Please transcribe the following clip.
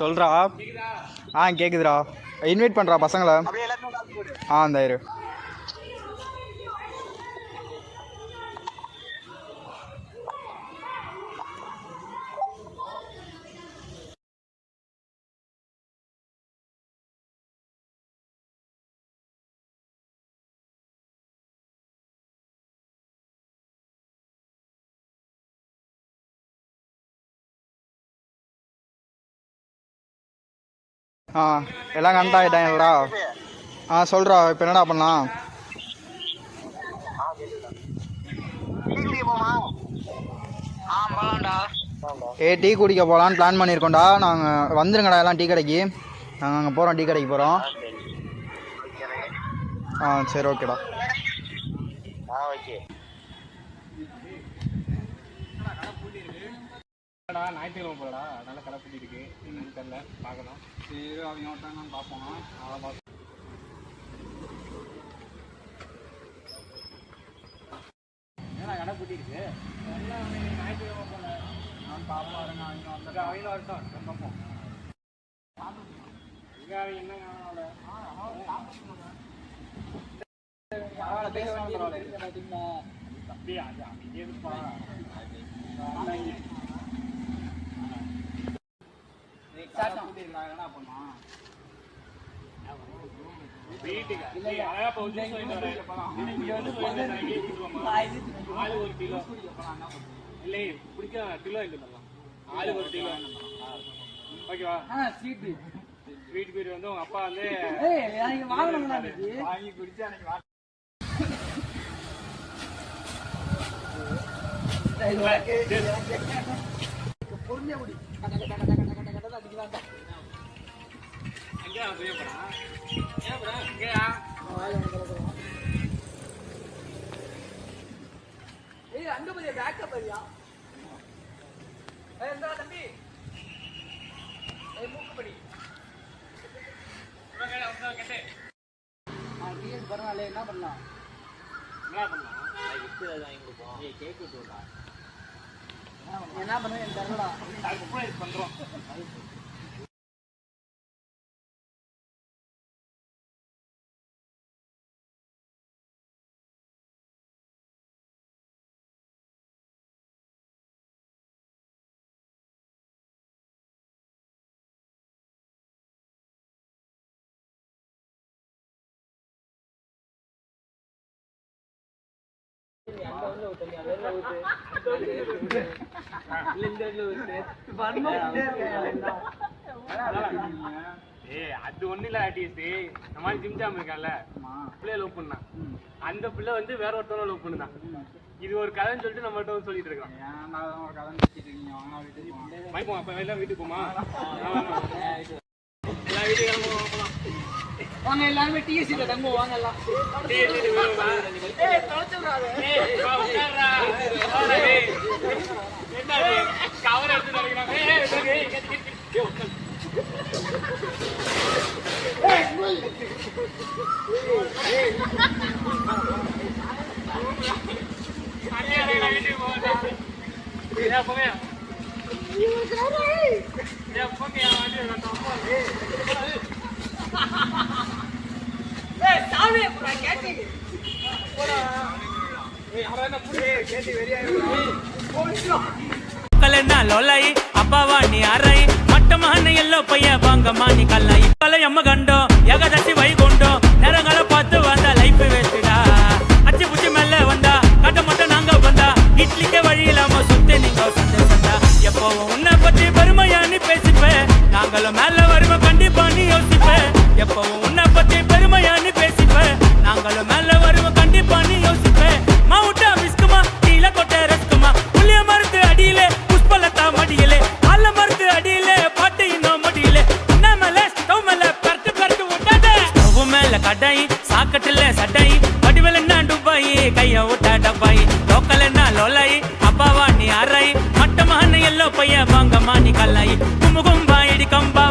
சொல்றா. கேக்குதுடா. இன்வைட் பண்றா பசங்கள. இந்த இரு. எல்லாம் கண்டா ஆயிட்டாங்களா? சொல்றா. இப்போ என்னடா பண்ணலாம்? டீ குடிக்க போகலான்னு பிளான் பண்ணியிருக்கோம்டா. நாங்கள் வந்துருங்கடா எல்லாம் டீ கடைக்கு. நாங்கள் அங்கே போகிறோம், டீ கடைக்கு போகிறோம். சரி ஓகேடா. ஞாயிற்றுக்கிழமை போலடா, அதனால கடை பூட்டி இருக்கு. இன்னும் தெரியல, பார்க்கலாம். சரி அவங்க ஓட்டாங்கன்னு பார்ப்போம். அதை பார்த்து ஏன்னா கடை பூட்டி இருக்கு. எல்லாம் ஞாயிற்றுக்கிழமை போல நான் பார்ப்போம். வரேன் அவங்க வந்து அவங்க வரட்டும் பார்ப்போம். இங்கே அவங்க என்னங்க அப்படியா? அது அப்படியே இருப்பா. வீட்டு வந்து உங்க அப்பா வந்து வாங்கி குடிச்சு பொறுமையா குடி. அங்க போய் பேக்கப் பண்ணியா தம்பி மூக்குப்படி பரவாயில்ல. என்ன பண்ணலாம் என்ன பண்ணுவேன் தரலா பண்றோம். அது ஒண்ணு இல்ல. இந்த மாதிரி ஜிம்ஜாம் இருக்கான்ல, பிள்ளைய லவ் பண்ணான். அந்த பிள்ளை வந்து வேற ஒருத்தவங்க லவ் பண்ணுதான். இது ஒரு கதைன்னு சொல்லிட்டு நம்மகிட்ட வந்து சொல்லிட்டு இருக்கோம். எல்லாம் வீட்டுக்கு போமா? எல்லா வீட்டுக்கு வாங்க. எல்லாருமே டிஎஸ்சில தங்க வாங்க. எல்லாம் கவர் எடுத்து అబ్బవాణి అరై మట్టమాని ఎల్లో పయ్య బాంగమాని కల్లై అమ్మ గండో ఎగదసి వైగుండో నెరగల పత్తు వంద లైఫ్ వేస్టா அச்சி புச்சி மெல்ல வந்தா கட்ட மட்டும் நாங்க வந்தா இட்லிக்கு வழி இல்லாம சுத்தி நீங்க சந்தேசந்தா எப்பவும் உன்னை பத்தி பெருமையானி பேசிப்பேன் நாங்களும் மேல வருவ கண்டிப்பா நீ யோசிப்பேன் எப்பவும் உன்னை பத்தி பெருமையானி பேசிப்பேன் நாங்களும் மேல வருவ கண்டிப்பா நீ யோசிப்பேன் மவுட்டா விஸ்குமா கீழ கொட்ட ரஸ்குமா புளிய மருந்து அடியிலே புஷ்பலதா மடியிலே அல்ல மருந்து அடியிலே பாட்டு இன்னும் மடியிலே உன்ன மேல ஸ்டவ் மேல பரட்டு பரட்டு விட்டாதே ஸ்டவ் மேல கடாய் சாக்கட்டுல சட்டாய் வடிவல் என்ன டுபாய் கைய விட்டா டப்பாய் லோக்கல் என்ன லோலாய் அப்பாவா நீ அரை மட்டமான எல்லோ பைய வாங்கம்மா நீ கல்லாய் கும்புகும்பா இடி கம்பா